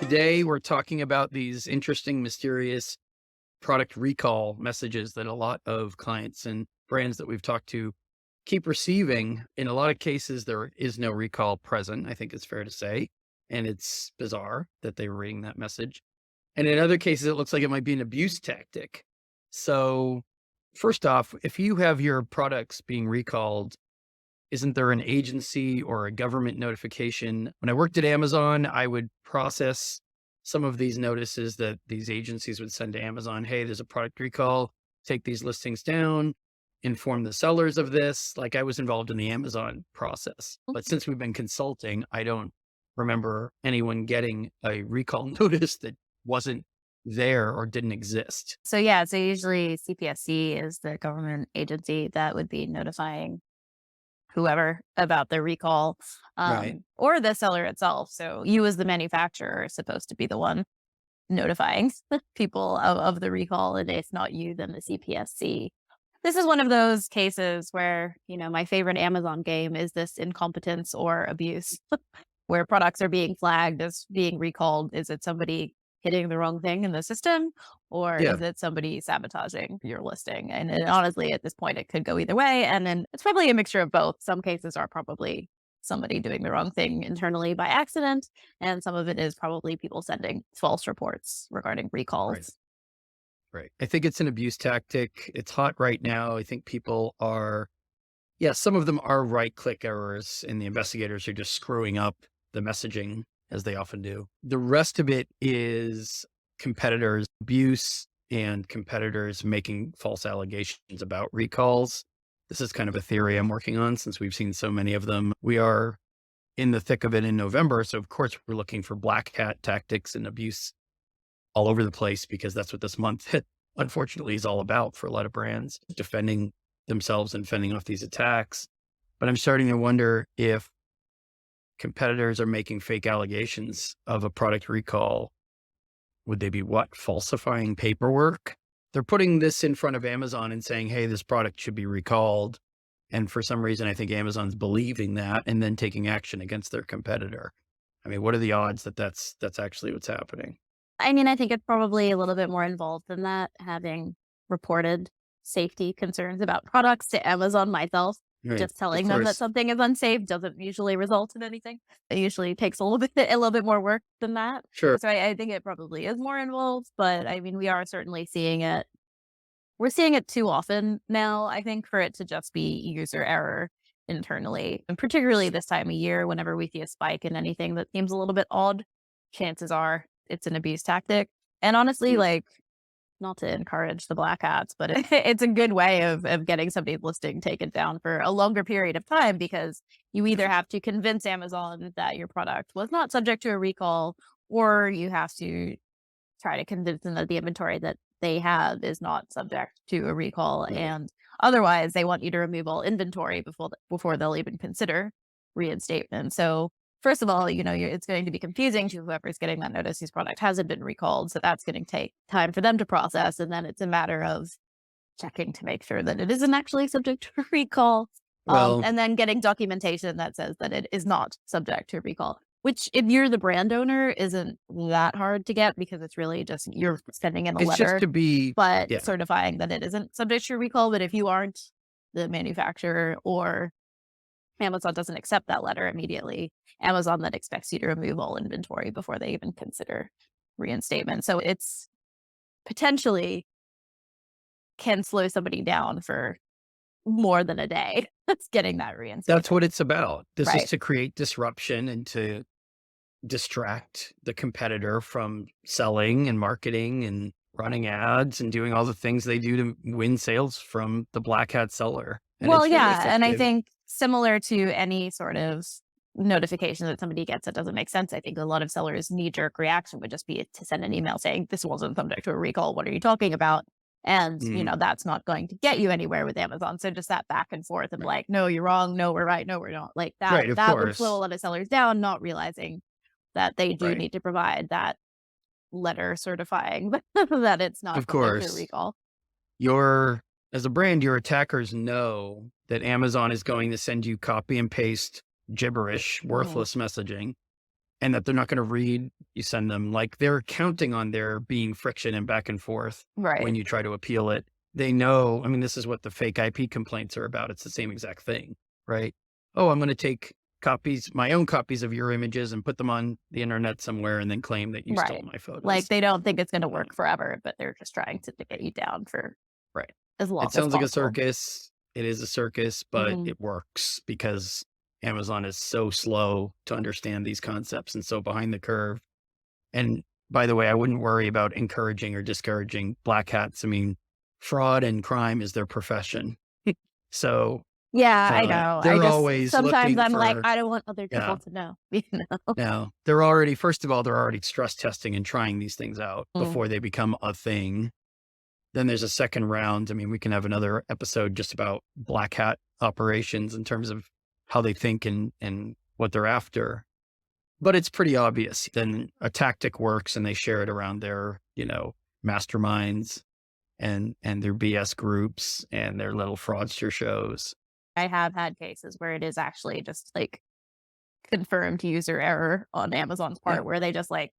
Today, we're talking about these interesting, mysterious product recall messages that a lot of clients and brands that we've talked to keep receiving. In a lot of cases, there is no recall present, I think it's fair to say. And it's bizarre that they were reading that message. And in other cases, it looks like it might be an abuse tactic. So, first off, if you have your products being recalled, isn't there an agency or a government notification? When I worked at Amazon, I would process some of these notices that these agencies would send to Amazon. Hey, there's a product recall. Take these listings down, inform the sellers of this. Like I was involved in the Amazon process. But since we've been consulting, I don't remember anyone getting a recall notice that wasn't there or didn't exist. So usually CPSC is the government agency that would be notifying whoever about the recall, Right. or the seller itself. So you as the manufacturer are supposed to be the one notifying people of the recall. And if not you, then the CPSC. This is one of those cases where, my favorite Amazon game is this incompetence or abuse, where products are being flagged as being recalled. Is it somebody hitting the wrong thing in the system, or Yeah. is it somebody sabotaging your listing? And honestly, at this point, it could go either way. And then it's probably a mixture of both. Some cases are probably somebody doing the wrong thing internally by accident, and some of it is probably people sending false reports regarding Right. recalls. Right. I think it's an abuse tactic. It's hot right now. I think people are, yeah, some of them are right click errors, and the investigators are just screwing up the messaging as they often do. The rest of it is competitors' abuse and competitors making false allegations about recalls. This is kind of a theory I'm working on since we've seen so many of them. We are in the thick of it in November. So, of course, we're looking for black hat tactics and abuse all over the place because that's what this month unfortunately is all about for a lot of brands, defending themselves and fending off these attacks. But I'm starting to wonder if competitors are making fake allegations of a product recall. Would they be falsifying paperwork? They're putting this in front of Amazon and saying, hey, this product should be recalled. And for some reason, I think Amazon's believing that and then taking action against their competitor. I mean, what are the odds that that's actually what's happening? I mean, I think it's probably a little bit more involved than that, having reported safety concerns about products to Amazon myself. Right. Just Of telling them that course. something is unsafe doesn't usually result in anything. It usually takes a little bit more work than that. Sure. So I think it probably is more involved, but I mean, we are certainly seeing it. We're seeing it too often now, I think, for it to just be user error internally. And particularly this time of year, whenever we see a spike in anything that seems a little bit odd, chances are it's an abuse tactic. And honestly, Mm. like, not to encourage the black hats, but it's a good way of getting somebody's listing taken down for a longer period of time, because you either have to convince Amazon that your product was not subject to a recall, or you have to try to convince them that the inventory that they have is not subject to a recall. Right. And otherwise, they want you to remove all inventory before they'll even consider reinstatement. So first of all, it's going to be confusing to whoever's getting that notice whose product hasn't been recalled. So that's going to take time for them to process. And then it's a matter of checking to make sure that it isn't actually subject to a recall. Well, And then getting documentation that says that it is not subject to a recall, which if you're the brand owner isn't that hard to get, because it's really just you're sending in a it's just letter, to be, but yeah, certifying that it isn't subject to recall. But if you aren't the manufacturer, or Amazon doesn't accept that letter immediately, Amazon then expects you to remove all inventory before they even consider reinstatement. So it's potentially can slow somebody down for more than a day. That's getting that that's reinstated. what it's about. This is Right. to create disruption and to distract the competitor from selling and marketing and running ads and doing all the things they do to win sales from the black hat seller. And Well, it's very yeah, and I effective. think similar to any sort of notification that somebody gets that doesn't make sense, I think a lot of sellers' knee-jerk reaction would just be to send an email saying, "This wasn't subject to a recall. What are you talking about?" And, Mhm. that's not going to get you anywhere with Amazon. So just that back and forth of Right. like, "No, you're wrong. No, we're right. No, we're not." Like that Right. Of that would slow a course. lot of sellers down, not realizing that they do Right. need to provide that letter certifying that it's not Of subject to a course. recall. Your, as a brand, your attackers know that Amazon is going to send you copy and paste gibberish, Mhm. worthless messaging. and that they're not going to read, you send them. Like, they're counting on there being friction and back and forth Right. when you try to appeal it. They know, I mean, this is what the fake IP complaints are about. It's the same exact thing, right? Oh, I'm going to take my own copies of your images and put them on the internet somewhere and then claim that you stole Right. my photos. Like they don't think it's going to work forever, but they're just trying to get you down for Right. as long It as sounds like a possible. circus. It is a circus, but Mhm. it works because Amazon is so slow to understand these concepts and so behind the curve. And by the way, I wouldn't worry about encouraging or discouraging black hats. I mean, fraud and crime is their profession. So Yeah, I know. I they're just always sometimes looking I'm like, for, I don't want other yeah, people to know, you know? no, they're already, first of all, they're already stress testing and trying these things out Mm. before they become a thing. Then there's a second round. I mean, we can have another episode just about black hat operations in terms of how they think and what they're after. But it's pretty obvious. Then a tactic works and they share it around their, masterminds and their BS groups and their little fraudster shows. I have had cases where it is actually just like confirmed user error on Amazon's Yeah. part where they just like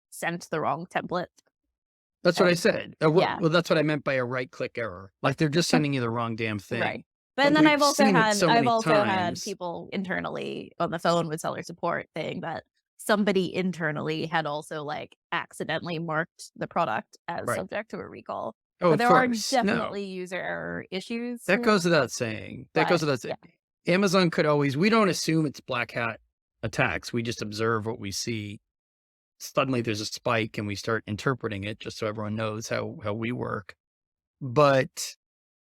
sent the wrong template. That's what I said. Yeah. Well, that's what I meant by a right click error. Like they're just sending you the wrong damn thing. Right. But But then we've seen it so I've many also had times. people internally on the phone with seller support saying that somebody internally had also like accidentally marked the product as Right. subject to a recall. Oh, But of there are course. No, definitely user error issues. that goes without saying. That goes But without saying. Amazon could always, we don't assume it's black hat attacks. We just observe what we see. Suddenly there's a spike and we start interpreting it just so everyone knows how we work. But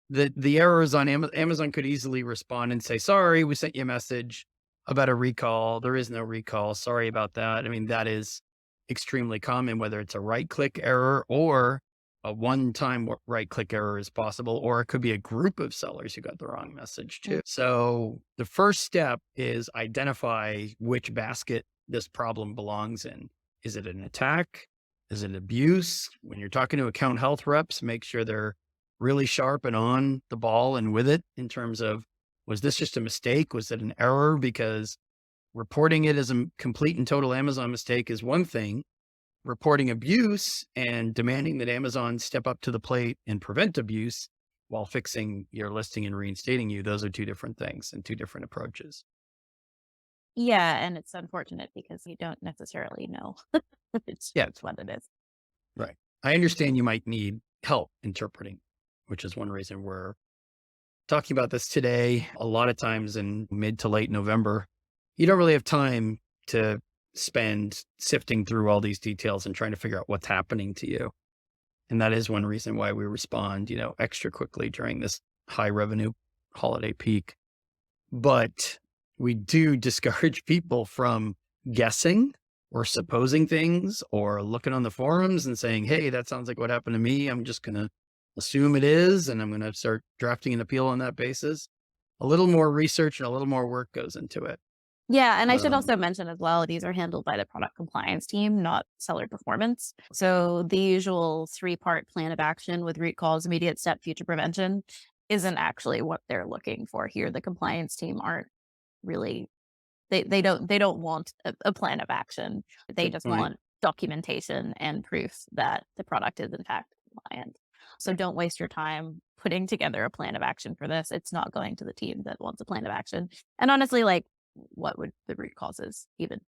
the errors on Amazon could easily respond and say, sorry, we sent you a message about a recall. There is no recall. Sorry about that. I mean, that is extremely common, whether it's a right click error or a one-time right click error is possible, or it could be a group of sellers who got the wrong message too. So the first step is identify which basket this problem belongs in. Is it an attack? Is it abuse? When you're talking to account health reps, make sure they're really sharp and on the ball and with it in terms of, was this just a mistake? Was it an error? Because reporting it as a complete and total Amazon mistake is one thing. Reporting abuse and demanding that Amazon step up to the plate and prevent abuse while fixing your listing and reinstating you, those are two different things and two different approaches. yeah, and it's unfortunate because you don't necessarily know it's Yeah, what it is. right. I understand you might need help interpreting, which is one reason we're talking about this today. A lot of times in mid to late November, you don't really have time to spend sifting through all these details and trying to figure out what's happening to you. And that is one reason why we respond, extra quickly during this high revenue holiday peak. But we do discourage people from guessing or supposing things or looking on the forums and saying, hey, that sounds like what happened to me. I'm just going to assume it is, and I'm going to start drafting an appeal on that basis. A little more research and a little more work goes into it. Yeah, and I should Um, also mention as well, these are handled by the product compliance team, not seller performance. So the usual 3-part plan of action with root cause, immediate step, future prevention isn't actually what they're looking for here. The compliance team aren't really they don't want a plan of action. They Good just point. want documentation and proof that the product is in fact compliant. So don't waste your time putting together a plan of action for this. It's not going to the team that wants a plan of action. And honestly, like, what would the root causes even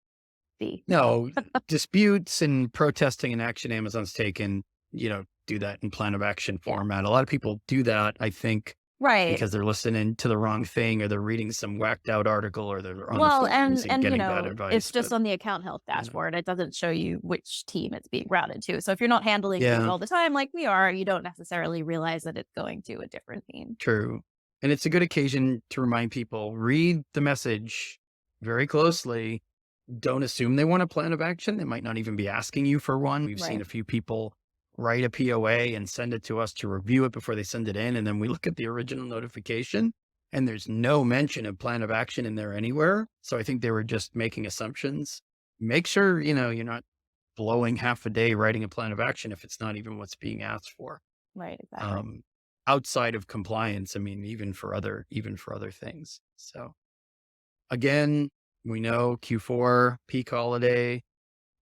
be? No, disputes and protesting and action Amazon's taken, do that in plan of action Yeah. format. A lot of people do that, I think, Right. because they're listening to the wrong thing or they're reading some whacked out article or they're on Well, the forums and getting bad advice. it's just But, on the account health dashboard. It doesn't show you which team it's being routed to. So if you're not handling things yeah, all the time like we are, you don't necessarily realize that it's going to a different team. true. And it's a good occasion to remind people, read the message very closely. Don't assume they want a plan of action. They might not even be asking you for one. We've seen Right. a few people write a POA and send it to us to review it before they send it in. And then we look at the original notification and there's no mention of plan of action in there anywhere. So I think they were just making assumptions. Make sure, you're not blowing half a day writing a plan of action if it's not even what's being asked for. Right, exactly. Outside of compliance. I mean, even for other things. So again, We know Q4, peak holiday,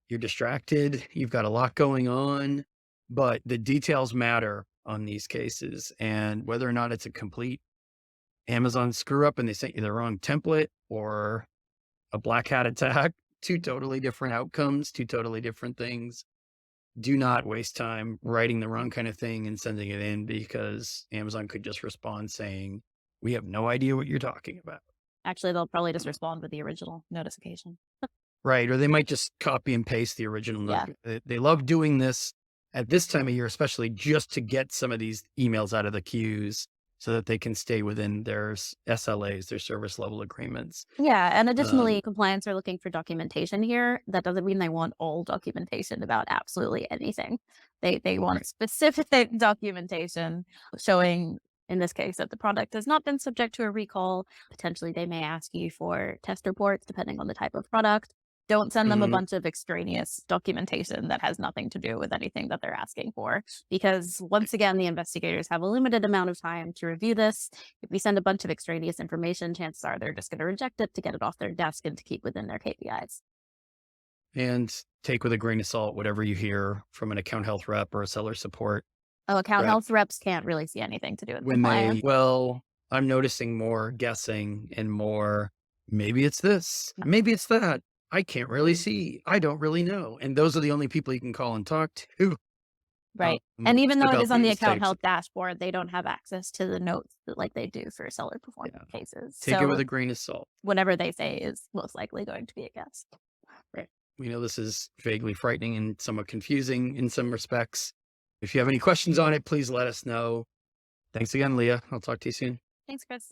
you're distracted, you've got a lot going on, but the details matter on these cases. And whether or not it's a complete Amazon screw up and they sent you the wrong template or a black hat attack, two totally different outcomes, two totally different things. Do not waste time writing the wrong kind of thing and sending it in because Amazon could just respond saying, we have no idea what you're talking about. Actually, they'll probably just respond with the original notification. Right. Or they might just copy and paste the original. Yeah. They love doing this at this time of year, especially just to get some of these emails out of the queues so that they can stay within their SLAs, their service level agreements. Yeah, and additionally, compliance are looking for documentation here. That doesn't mean they want all documentation about absolutely anything. They want Right. specific documentation showing, in this case, that the product has not been subject to a recall. Potentially, they may ask you for test reports depending on the type of product. Don't send them a Mhm. bunch of extraneous documentation that has nothing to do with anything that they're asking for. Because once again, the investigators have a limited amount of time to review this. If we send a bunch of extraneous information, chances are they're just going to reject it to get it off their desk and to keep within their KPIs. And take with a grain of salt whatever you hear from an account health rep or a seller support Oh, account rep health reps can't really see anything to do with when compliance. I'm noticing more guessing and more, maybe it's this, No. maybe it's that. I can't really see. I don't really know. And those are the only people you can call and talk to. Right. And even though it About is on the these account types. health dashboard, they don't have access to the notes like they do for seller performance Yeah. cases. Take it with So a grain of salt. whatever they say is most likely going to be a guess. Right. We know this is vaguely frightening and somewhat confusing in some respects. If you have any questions on it, please let us know. Thanks again, Leah. I'll talk to you soon. Thanks, Chris.